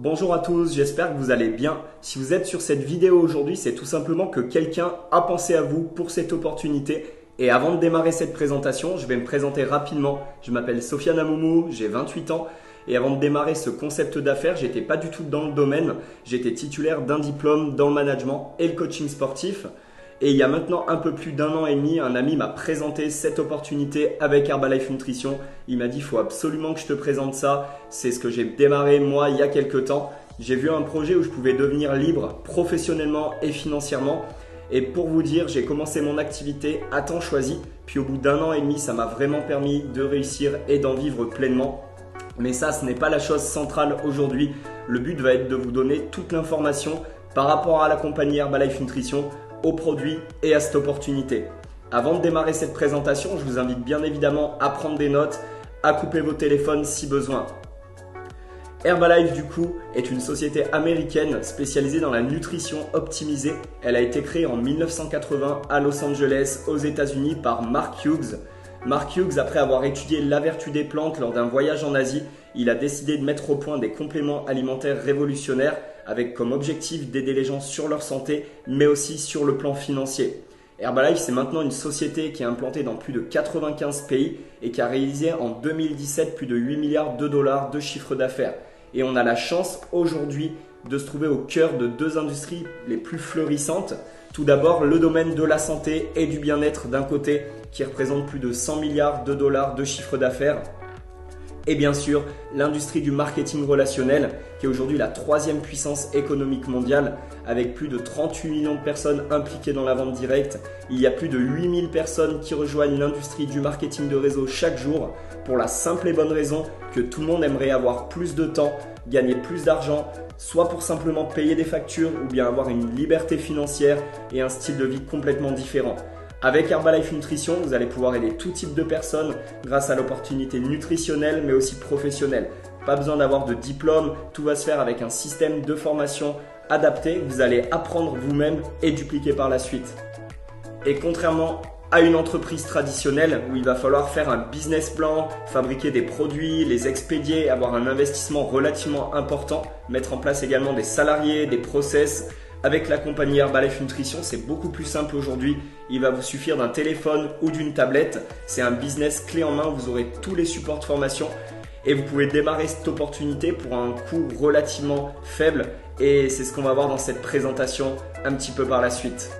Bonjour à tous, j'espère que vous allez bien. Si vous êtes sur cette vidéo aujourd'hui, c'est tout simplement que quelqu'un a pensé à vous pour cette opportunité. Et avant de démarrer cette présentation, je vais me présenter rapidement. Je m'appelle Sofiane Amoumou, j'ai 28 ans. Et avant de démarrer ce concept d'affaires, j'étais pas du tout dans le domaine. J'étais titulaire d'un diplôme dans le management et le coaching sportif. Et il y a maintenant un peu plus d'un an et demi, un ami m'a présenté cette opportunité avec Herbalife Nutrition. Il m'a dit, il faut absolument que je te présente ça. C'est ce que j'ai démarré moi il y a quelques temps. J'ai vu un projet où je pouvais devenir libre professionnellement et financièrement. Et pour vous dire, j'ai commencé mon activité à temps choisi. Puis au bout d'un an et demi, ça m'a vraiment permis de réussir et d'en vivre pleinement. Mais ça, ce n'est pas la chose centrale aujourd'hui. Le but va être de vous donner toute l'information par rapport à la compagnie Herbalife Nutrition, aux produits et à cette opportunité. Avant de démarrer cette présentation, je vous invite bien évidemment à prendre des notes, à couper vos téléphones si besoin. Herbalife du coup est une société américaine spécialisée dans la nutrition optimisée. Elle a été créée en 1980 à Los Angeles aux États-Unis par Mark Hughes. Mark Hughes, après avoir étudié la vertu des plantes lors d'un voyage en Asie, il a décidé de mettre au point des compléments alimentaires révolutionnaires avec comme objectif d'aider les gens sur leur santé, mais aussi sur le plan financier. Herbalife, c'est maintenant une société qui est implantée dans plus de 95 pays et qui a réalisé en 2017 plus de 8 milliards de dollars de chiffre d'affaires. Et on a la chance aujourd'hui de se trouver au cœur de deux industries les plus florissantes. Tout d'abord, le domaine de la santé et du bien-être d'un côté, qui représente plus de 100 milliards de dollars de chiffre d'affaires. Et bien sûr, l'industrie du marketing relationnel, qui est aujourd'hui la troisième puissance économique mondiale, avec plus de 38 millions de personnes impliquées dans la vente directe. Il y a plus de 8000 personnes qui rejoignent l'industrie du marketing de réseau chaque jour, pour la simple et bonne raison que tout le monde aimerait avoir plus de temps, gagner plus d'argent, soit pour simplement payer des factures ou bien avoir une liberté financière et un style de vie complètement différent. Avec Herbalife Nutrition, vous allez pouvoir aider tout type de personnes grâce à l'opportunité nutritionnelle mais aussi professionnelle. Pas besoin d'avoir de diplôme, tout va se faire avec un système de formation adapté que vous allez apprendre vous-même et dupliquer par la suite. Et contrairement à une entreprise traditionnelle où il va falloir faire un business plan, fabriquer des produits, les expédier, avoir un investissement relativement important, mettre en place également des salariés, des process. Avec la compagnie Herbalife Nutrition, c'est beaucoup plus simple aujourd'hui. Il va vous suffire d'un téléphone ou d'une tablette. C'est un business clé en main. Vous aurez tous les supports de formation et vous pouvez démarrer cette opportunité pour un coût relativement faible. Et c'est ce qu'on va voir dans cette présentation un petit peu par la suite.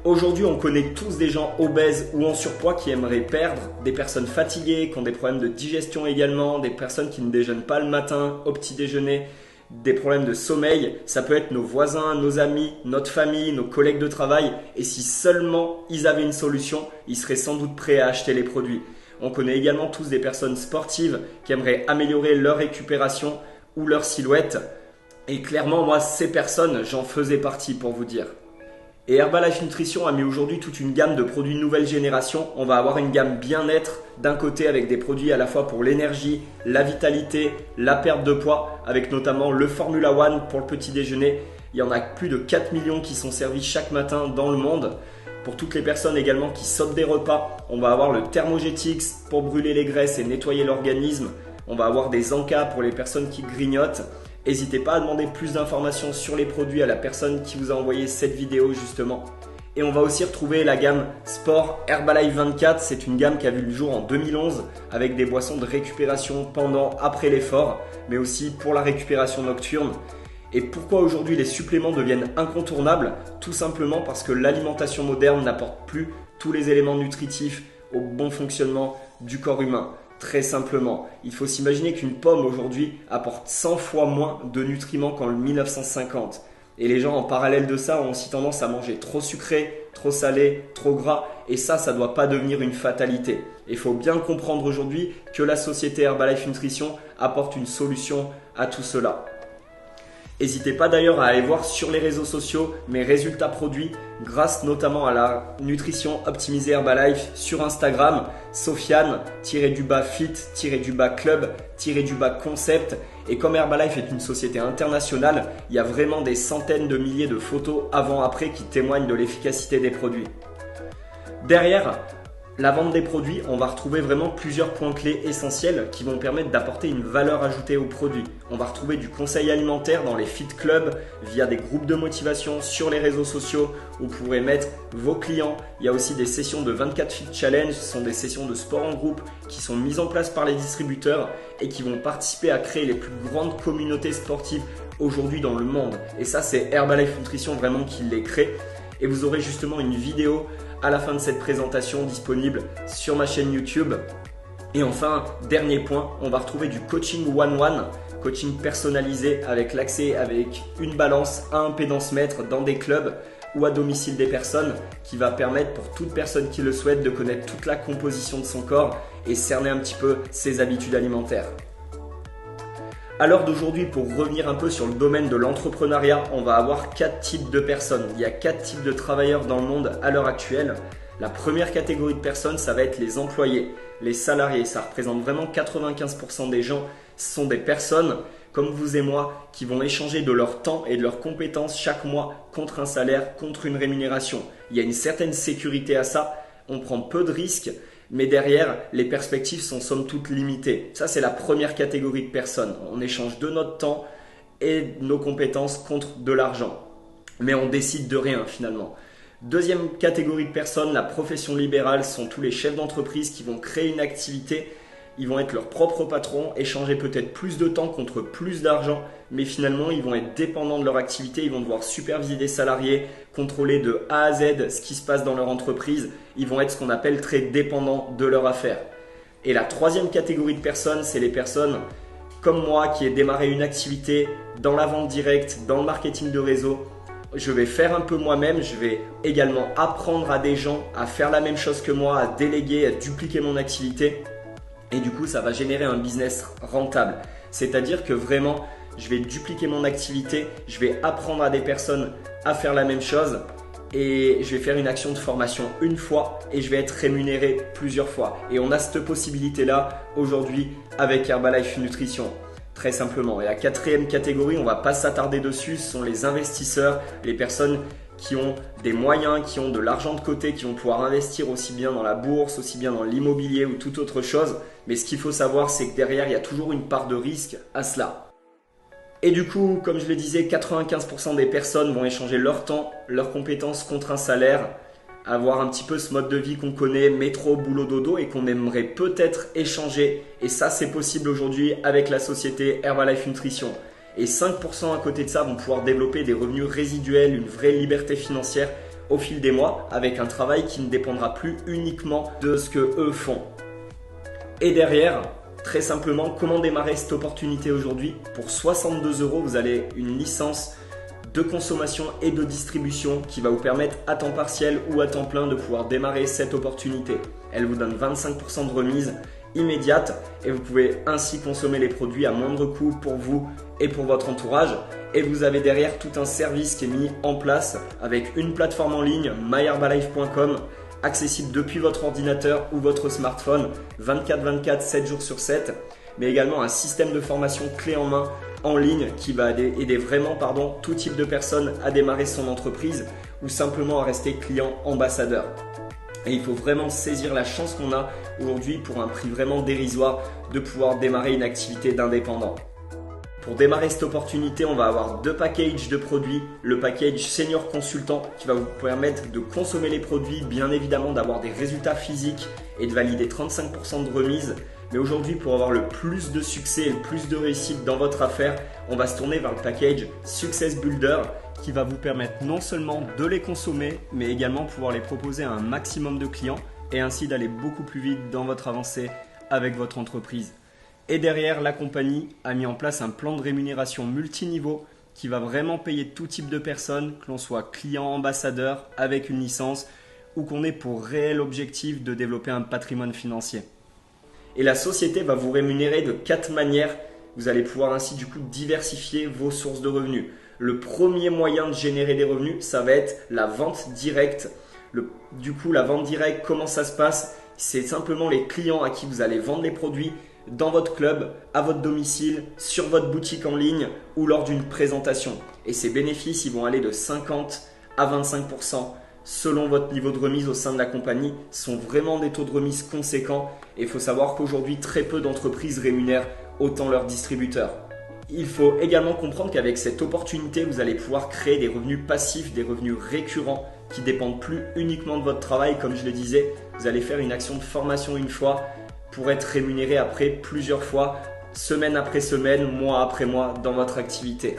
Aujourd'hui, on connaît tous des gens obèses ou en surpoids qui aimeraient perdre, des personnes fatiguées, qui ont des problèmes de digestion également, des personnes qui ne déjeunent pas le matin au petit déjeuner, des problèmes de sommeil. Ça peut être nos voisins, nos amis, notre famille, nos collègues de travail. Et si seulement ils avaient une solution, ils seraient sans doute prêts à acheter les produits. On connaît également tous des personnes sportives qui aimeraient améliorer leur récupération ou leur silhouette. Et clairement, moi, ces personnes, j'en faisais partie pour vous dire. Et Herbalife Nutrition a mis aujourd'hui toute une gamme de produits nouvelle génération. On va avoir une gamme bien-être d'un côté avec des produits à la fois pour l'énergie, la vitalité, la perte de poids, avec notamment le Formula One pour le petit déjeuner. Il y en a plus de 4 millions qui sont servis chaque matin dans le monde. Pour toutes les personnes également qui sautent des repas, on va avoir le Thermogetix pour brûler les graisses et nettoyer l'organisme. On va avoir des Anka pour les personnes qui grignotent. N'hésitez pas à demander plus d'informations sur les produits à la personne qui vous a envoyé cette vidéo justement. Et on va aussi retrouver la gamme Sport Herbalife 24. C'est une gamme qui a vu le jour en 2011 avec des boissons de récupération pendant, après l'effort, mais aussi pour la récupération nocturne. Et pourquoi aujourd'hui les suppléments deviennent incontournables? Tout simplement parce que l'alimentation moderne n'apporte plus tous les éléments nutritifs au bon fonctionnement du corps humain. Très simplement, il faut s'imaginer qu'une pomme aujourd'hui apporte 100 fois moins de nutriments qu'en 1950. Et les gens en parallèle de ça ont aussi tendance à manger trop sucré, trop salé, trop gras. Et ça ne doit pas devenir une fatalité. Il faut bien comprendre aujourd'hui que la société Herbalife Nutrition apporte une solution à tout cela. N'hésitez pas d'ailleurs à aller voir sur les réseaux sociaux mes résultats produits grâce notamment à la nutrition optimisée Herbalife sur Instagram, Sofiane-fit-club-concept. Et comme Herbalife est une société internationale, il y a vraiment des centaines de milliers de photos avant-après qui témoignent de l'efficacité des produits. Derrière, La vente des produits, on va retrouver vraiment plusieurs points clés essentiels qui vont permettre d'apporter une valeur ajoutée aux produits. On va retrouver du conseil alimentaire dans les fit clubs, via des groupes de motivation sur les réseaux sociaux où vous pourrez mettre vos clients. Il y a aussi des sessions de 24 Fit Challenge, ce sont des sessions de sport en groupe qui sont mises en place par les distributeurs et qui vont participer à créer les plus grandes communautés sportives aujourd'hui dans le monde. Et ça, c'est Herbalife Nutrition vraiment qui les crée. Et vous aurez justement une vidéo à la fin de cette présentation disponible sur ma chaîne YouTube. Et enfin, dernier point, on va retrouver du coaching one-one, coaching personnalisé avec l'accès avec une balance à impédance-mètre dans des clubs ou à domicile des personnes qui va permettre pour toute personne qui le souhaite de connaître toute la composition de son corps et cerner un petit peu ses habitudes alimentaires. À l'heure d'aujourd'hui, pour revenir un peu sur le domaine de l'entrepreneuriat, on va avoir 4 types de personnes. Il y a 4 types de travailleurs dans le monde à l'heure actuelle. La première catégorie de personnes, ça va être les employés, les salariés. Ça représente vraiment 95% des gens. Ce sont des personnes comme vous et moi qui vont échanger de leur temps et de leurs compétences chaque mois contre un salaire, contre une rémunération. Il y a une certaine sécurité à ça. On prend peu de risques. Mais derrière, les perspectives sont somme toute limitées. Ça, c'est la première catégorie de personnes. On échange de notre temps et nos compétences contre de l'argent. Mais on décide de rien finalement. Deuxième catégorie de personnes, la profession libérale, sont tous les chefs d'entreprise qui vont créer une activité. Ils vont être leurs propres patrons, échanger peut-être plus de temps contre plus d'argent, mais finalement ils vont être dépendants de leur activité, ils vont devoir superviser des salariés, contrôler de A à Z ce qui se passe dans leur entreprise, ils vont être ce qu'on appelle très dépendants de leur affaire. Et la troisième catégorie de personnes, c'est les personnes comme moi qui ai démarré une activité dans la vente directe, dans le marketing de réseau. Je vais faire un peu moi-même, je vais également apprendre à des gens à faire la même chose que moi, à déléguer, à dupliquer mon activité. Et du coup, ça va générer un business rentable. C'est-à-dire que vraiment, je vais dupliquer mon activité, je vais apprendre à des personnes à faire la même chose et je vais faire une action de formation une fois et je vais être rémunéré plusieurs fois. Et on a cette possibilité-là aujourd'hui avec Herbalife Nutrition, très simplement. Et la quatrième catégorie, on ne va pas s'attarder dessus, ce sont les investisseurs, les personnes qui ont des moyens, qui ont de l'argent de côté, qui vont pouvoir investir aussi bien dans la bourse, aussi bien dans l'immobilier ou toute autre chose. Mais ce qu'il faut savoir, c'est que derrière, il y a toujours une part de risque à cela. Et du coup, comme je le disais, 95% des personnes vont échanger leur temps, leurs compétences contre un salaire, avoir un petit peu ce mode de vie qu'on connaît, métro, boulot, dodo, et qu'on aimerait peut-être échanger. Et ça, c'est possible aujourd'hui avec la société Herbalife Nutrition. Et 5% à côté de ça vont pouvoir développer des revenus résiduels, une vraie liberté financière au fil des mois avec un travail qui ne dépendra plus uniquement de ce que eux font. Et derrière, très simplement, comment démarrer cette opportunité aujourd'hui? Pour 62 €, vous avez une licence de consommation et de distribution qui va vous permettre à temps partiel ou à temps plein de pouvoir démarrer cette opportunité. Elle vous donne 25% de remise immédiate et vous pouvez ainsi consommer les produits à moindre coût pour vous et pour votre entourage. Et vous avez derrière tout un service qui est mis en place avec une plateforme en ligne, myherbalife.com, accessible depuis votre ordinateur ou votre smartphone 24/24, 7 jours sur 7, mais également un système de formation clé en main en ligne qui va aider vraiment tout type de personnes à démarrer son entreprise ou simplement à rester client ambassadeur. Et il faut vraiment saisir la chance qu'on a aujourd'hui pour un prix vraiment dérisoire de pouvoir démarrer une activité d'indépendant. Pour démarrer cette opportunité, on va avoir 2 packages de produits. Le package Senior Consultant qui va vous permettre de consommer les produits, bien évidemment d'avoir des résultats physiques et de valider 35% de remise. Mais aujourd'hui, pour avoir le plus de succès et le plus de réussite dans votre affaire, on va se tourner vers le package Success Builder qui va vous permettre non seulement de les consommer, mais également pouvoir les proposer à un maximum de clients et ainsi d'aller beaucoup plus vite dans votre avancée avec votre entreprise. Et derrière, la compagnie a mis en place un plan de rémunération multiniveau qui va vraiment payer tout type de personnes, que l'on soit client, ambassadeur, avec une licence ou qu'on ait pour réel objectif de développer un patrimoine financier. Et la société va vous rémunérer de 4 manières. Vous allez pouvoir ainsi du coup diversifier vos sources de revenus. Le premier moyen de générer des revenus, ça va être la vente directe. Du coup, la vente directe, comment ça se passe? C'est simplement les clients à qui vous allez vendre les produits dans votre club, à votre domicile, sur votre boutique en ligne ou lors d'une présentation. Et ces bénéfices, ils vont aller de 50 à 25% selon votre niveau de remise au sein de la compagnie. Ce sont vraiment des taux de remise conséquents et il faut savoir qu'aujourd'hui, très peu d'entreprises rémunèrent autant leurs distributeurs. Il faut également comprendre qu'avec cette opportunité, vous allez pouvoir créer des revenus passifs, des revenus récurrents qui dépendent plus uniquement de votre travail. Comme je le disais, vous allez faire une action de formation une fois pour être rémunéré après plusieurs fois, semaine après semaine, mois après mois dans votre activité.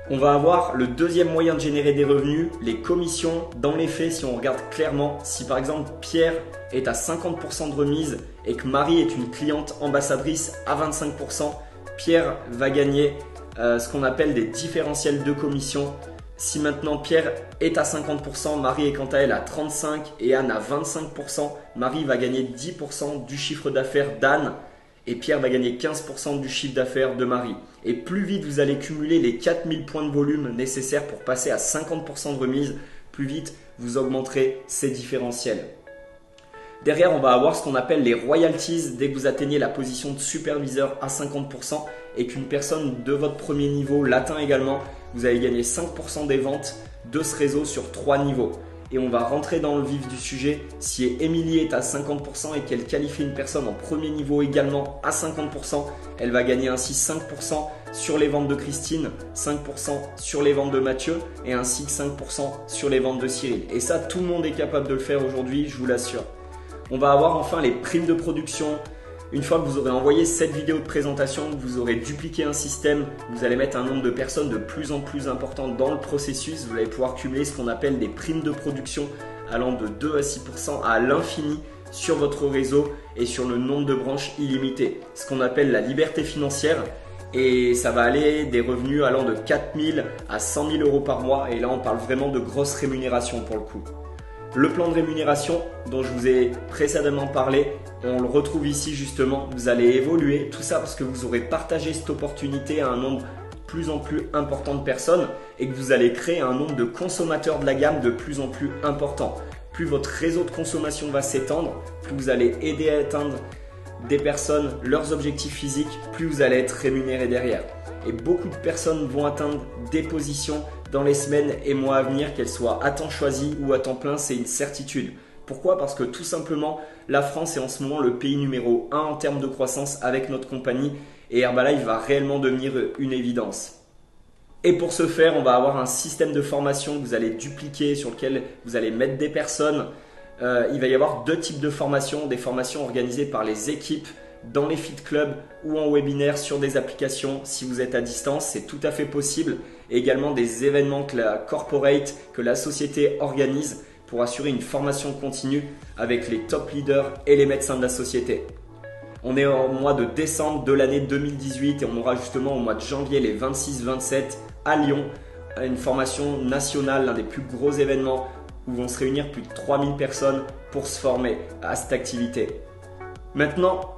On va avoir le deuxième moyen de générer des revenus, les commissions. Dans les faits, si on regarde clairement, si par exemple Pierre est à 50% de remise et que Marie est une cliente ambassadrice à 25%, Pierre va gagner ce qu'on appelle des différentiels de commission. Si maintenant Pierre est à 50%, Marie est quant à elle à 35% et Anne à 25%, Marie va gagner 10% du chiffre d'affaires d'Anne et Pierre va gagner 15% du chiffre d'affaires de Marie. Et plus vite vous allez cumuler les 4000 points de volume nécessaires pour passer à 50% de remise, plus vite vous augmenterez ces différentiels. Derrière, on va avoir ce qu'on appelle les royalties dès que vous atteignez la position de superviseur à 50% et qu'une personne de votre premier niveau l'atteint également, vous allez gagner 5% des ventes de ce réseau sur 3 niveaux. Et on va rentrer dans le vif du sujet. Si Émilie est à 50% et qu'elle qualifie une personne en premier niveau également à 50%, elle va gagner ainsi 5% sur les ventes de Christine, 5% sur les ventes de Mathieu et ainsi que 5% sur les ventes de Cyril. Et ça, tout le monde est capable de le faire aujourd'hui, je vous l'assure. On va avoir enfin les primes de production. Une fois que vous aurez envoyé cette vidéo de présentation, vous aurez dupliqué un système, vous allez mettre un nombre de personnes de plus en plus important dans le processus. Vous allez pouvoir cumuler ce qu'on appelle des primes de production allant de 2 à 6% à l'infini sur votre réseau et sur le nombre de branches illimitées. Ce qu'on appelle la liberté financière. Et ça va aller des revenus allant de 4 000 à 100 000 euros par mois. Et là, on parle vraiment de grosses rémunérations pour le coup. Le plan de rémunération dont je vous ai précédemment parlé, on le retrouve ici justement. Vous allez évoluer, tout ça parce que vous aurez partagé cette opportunité à un nombre de plus en plus important de personnes et que vous allez créer un nombre de consommateurs de la gamme de plus en plus important. Plus votre réseau de consommation va s'étendre, plus vous allez aider à atteindre des personnes leurs objectifs physiques, plus vous allez être rémunéré derrière. Et beaucoup de personnes vont atteindre des positions dans les semaines et mois à venir, qu'elles soient à temps choisi ou à temps plein, c'est une certitude. Pourquoi ? Parce que tout simplement, la France est en ce moment le pays numéro 1 en termes de croissance avec notre compagnie et Herbalife va réellement devenir une évidence. Et pour ce faire, on va avoir un système de formation que vous allez dupliquer, sur lequel vous allez mettre des personnes. Il va y avoir 2 types de formations, des formations organisées par les équipes dans les fit clubs ou en webinaire sur des applications. Si vous êtes à distance, c'est tout à fait possible. Et également des événements que la corporate, que la société organise pour assurer une formation continue avec les top leaders et les médecins de la société. On est au mois de décembre de l'année 2018 et on aura justement au mois de janvier les 26-27 à Lyon une formation nationale, l'un des plus gros événements où vont se réunir plus de 3000 personnes pour se former à cette activité. Maintenant,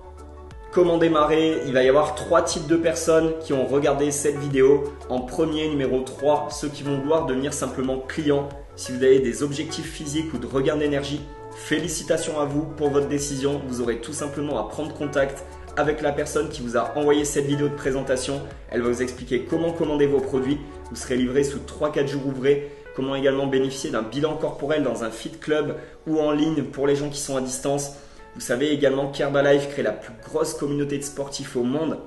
comment démarrer ? Il va y avoir 3 types de personnes qui ont regardé cette vidéo. En premier, numéro 3, ceux qui vont vouloir devenir simplement clients. Si vous avez des objectifs physiques ou de regain d'énergie, félicitations à vous pour votre décision. Vous aurez tout simplement à prendre contact avec la personne qui vous a envoyé cette vidéo de présentation. Elle va vous expliquer comment commander vos produits. Vous serez livré sous 3-4 jours ouvrés. Comment également bénéficier d'un bilan corporel dans un fit club ou en ligne pour les gens qui sont à distance. Vous savez également qu'Herbalife crée la plus grosse communauté de sportifs au monde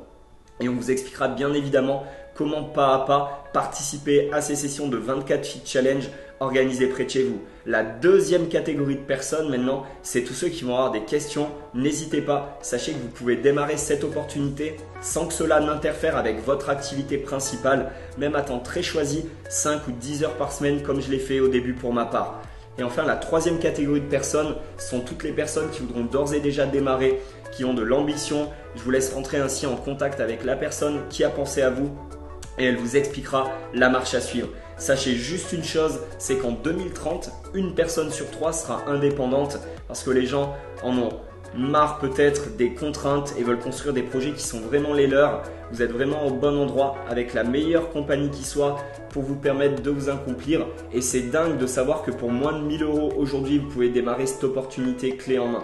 et on vous expliquera bien évidemment comment pas à pas participer à ces sessions de 24 Fit Challenge organisées près de chez vous. La deuxième catégorie de personnes maintenant, c'est tous ceux qui vont avoir des questions. N'hésitez pas, sachez que vous pouvez démarrer cette opportunité sans que cela n'interfère avec votre activité principale, même à temps très choisi, 5 ou 10 heures par semaine comme je l'ai fait au début pour ma part. Et enfin, la troisième catégorie de personnes sont toutes les personnes qui voudront d'ores et déjà démarrer, qui ont de l'ambition. Je vous laisse rentrer ainsi en contact avec la personne qui a pensé à vous et elle vous expliquera la marche à suivre. Sachez juste une chose, c'est qu'en 2030, une personne sur 3 sera indépendante parce que les gens en ont marre peut-être des contraintes et veulent construire des projets qui sont vraiment les leurs. Vous êtes vraiment au bon endroit avec la meilleure compagnie qui soit pour vous permettre de vous accomplir. Et c'est dingue de savoir que pour moins de 1000 € aujourd'hui, vous pouvez démarrer cette opportunité clé en main.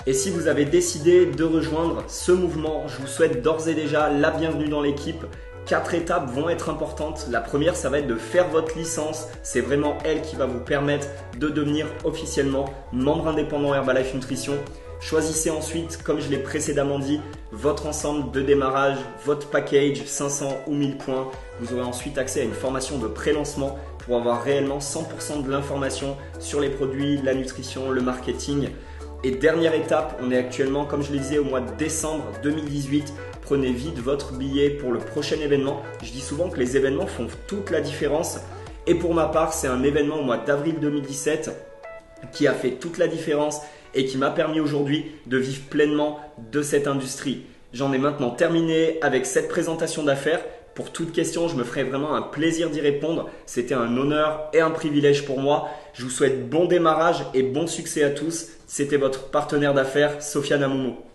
Et si vous avez décidé de rejoindre ce mouvement, je vous souhaite d'ores et déjà la bienvenue dans l'équipe. 4 étapes vont être importantes. La première, ça va être de faire votre licence. C'est vraiment elle qui va vous permettre de devenir officiellement membre indépendant Herbalife Nutrition. Choisissez ensuite, comme je l'ai précédemment dit, votre ensemble de démarrage, votre package 500 ou 1000 points. Vous aurez ensuite accès à une formation de pré-lancement pour avoir réellement 100% de l'information sur les produits, la nutrition, le marketing. Et dernière étape, on est actuellement, comme je le disais, au mois de décembre 2018. Prenez vite votre billet pour le prochain événement. Je dis souvent que les événements font toute la différence. Et pour ma part, c'est un événement au mois d'avril 2017 qui a fait toute la différence et qui m'a permis aujourd'hui de vivre pleinement de cette industrie. J'en ai maintenant terminé avec cette présentation d'affaires. Pour toute question, je me ferai vraiment un plaisir d'y répondre. C'était un honneur et un privilège pour moi. Je vous souhaite bon démarrage et bon succès à tous. C'était votre partenaire d'affaires, Sofiane Amoumo.